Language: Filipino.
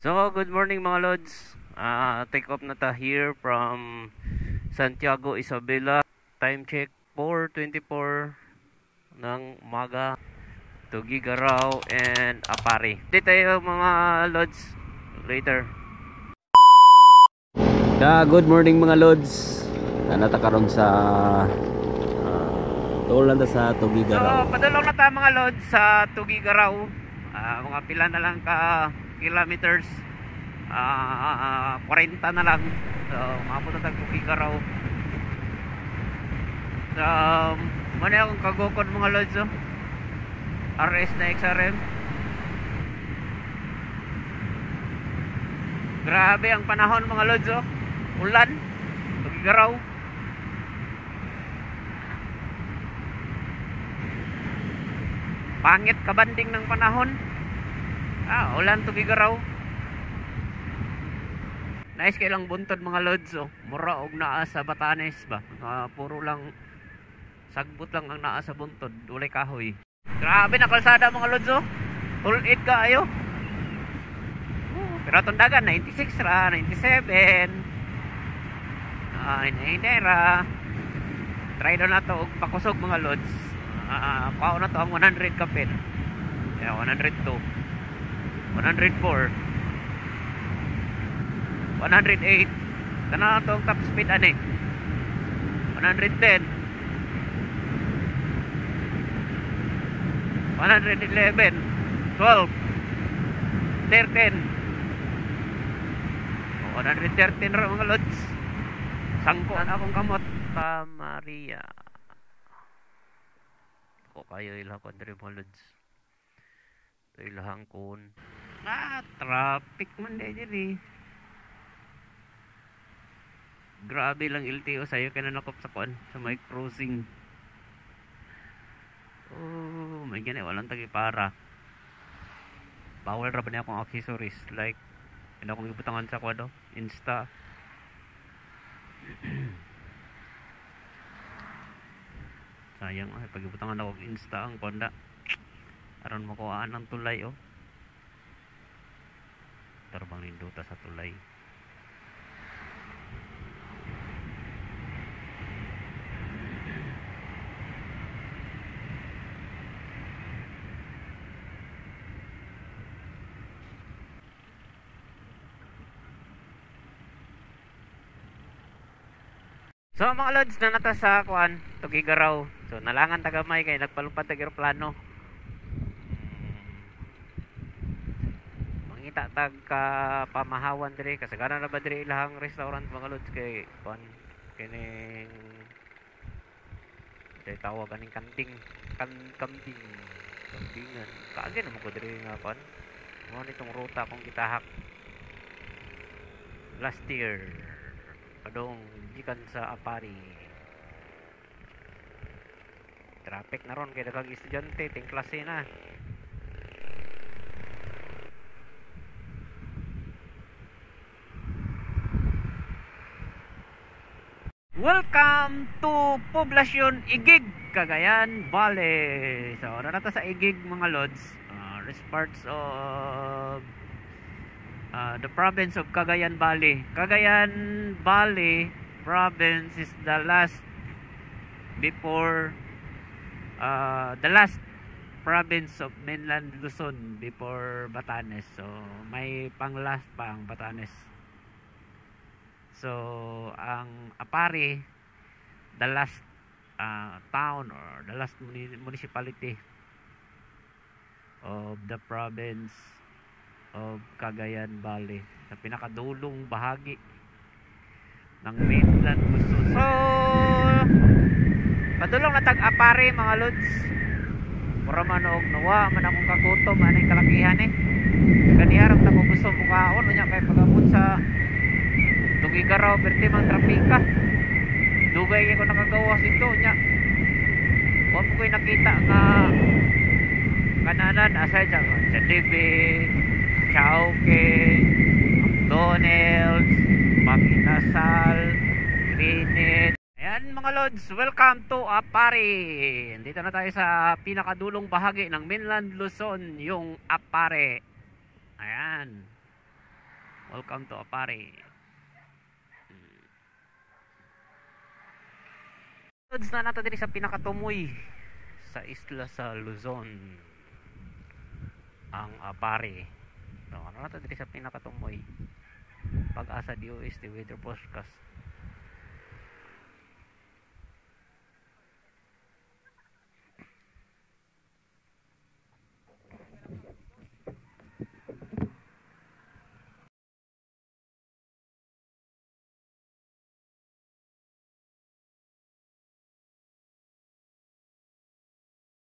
So, good morning mga lods. Take off na ta here from Santiago, Isabela. Time check 4:24 ng umaga. Tuguegarao and Apari. Dito tayo mga lods later. Good morning mga lods. Natakaroon sa tulan na sa Tuguegarao. So, padulong na tayo mga lods sa Tuguegarao. Mga pila na lang ka kilometers, 40 na lang. So mapunta tayo Tuguegarao. So muna akong kagukod mga lods, RS na XRM. Grabe ang panahon mga lods, ulan Tuguegarao. Pangit kabanding ng panahon. Ulan Tuguegarao. Nice kay lang buntod mga lods, mura og naa sa Batanes ba. Puro lang sagbot lang ang naa sa buntod, walay kahoy. Grabe na kalsada mga lods, full 8 ka ayo. Pero atong dagan 96 ra, 97. Hinera. Try daw na to og pakusog mga lods. Pao na to ang 100 kapit. 102. 104, 108. Kana to ang top speed ani. 110, 111, 12, 13. 113 ra mga lods. Sangko na akong kamot pa Maria. Ko kayo ilang country mga lods. Ilahang kun. Traffic man din Grabe lang LTO sa'yo kaya nakop sa kuan sa may crossing. May ganyan walang tagi para. Bawal ra ba niya akong accessories like hindi akong ibutangan sa kwado Insta. Sayang pag ibutangan ako Insta ang konda aron makuhaan ng tulay tarbang linduta sa tulay. So mga lods na nata sa kuan Tuguegarao. So nalangan tagamay kay nagpalupad tag eroplano. Tag ka pamahawan dire kasagaran na ba dire ilahang restaurant mga lods kay kuan kining day tawag kaning kambingan kaagi na mo ko dire nga kuan mo nitong ruta akong gitahak last year padong gikan sa Apari. Traffic na ron kay daghang estudyante ting klase na. Welcome to Poblacion Igig, Cagayan Valley. So, narata sa Igig mga lods. This parts of the province of Cagayan Valley. Cagayan Valley province is the last before the last province of mainland Luzon before Batanes. So, may pang-last pa ang Batanes. So, ang Apari, the last town or the last municipality of the province of Cagayan Valley, sa pinakadulong bahagi ng mainland Luzon. So, padulong na tag Apari mga lods. Mura man og nawa man akong kagutom aning kalakihan ganiharap ta ko gusto mo kaon nya kay pagabot sa Tuguegarao perti mang trapika. Dugay ko nakagawas dito nya. Wa mo koy nakita nga kananan asa sa TV, Chowke, McDonald's, Makinasal, Greenit. Ayan mga lods, welcome to Apari. Dito na tayo sa pinakadulong bahagi ng mainland Luzon, yung Apari. Ayan. Welcome to Apare. Lods na nato diri sa pinakatumoy sa isla sa Luzon. Ang Apare. No, ano nato diri sa pinakatumoy. Pag-asa DOST weather forecast.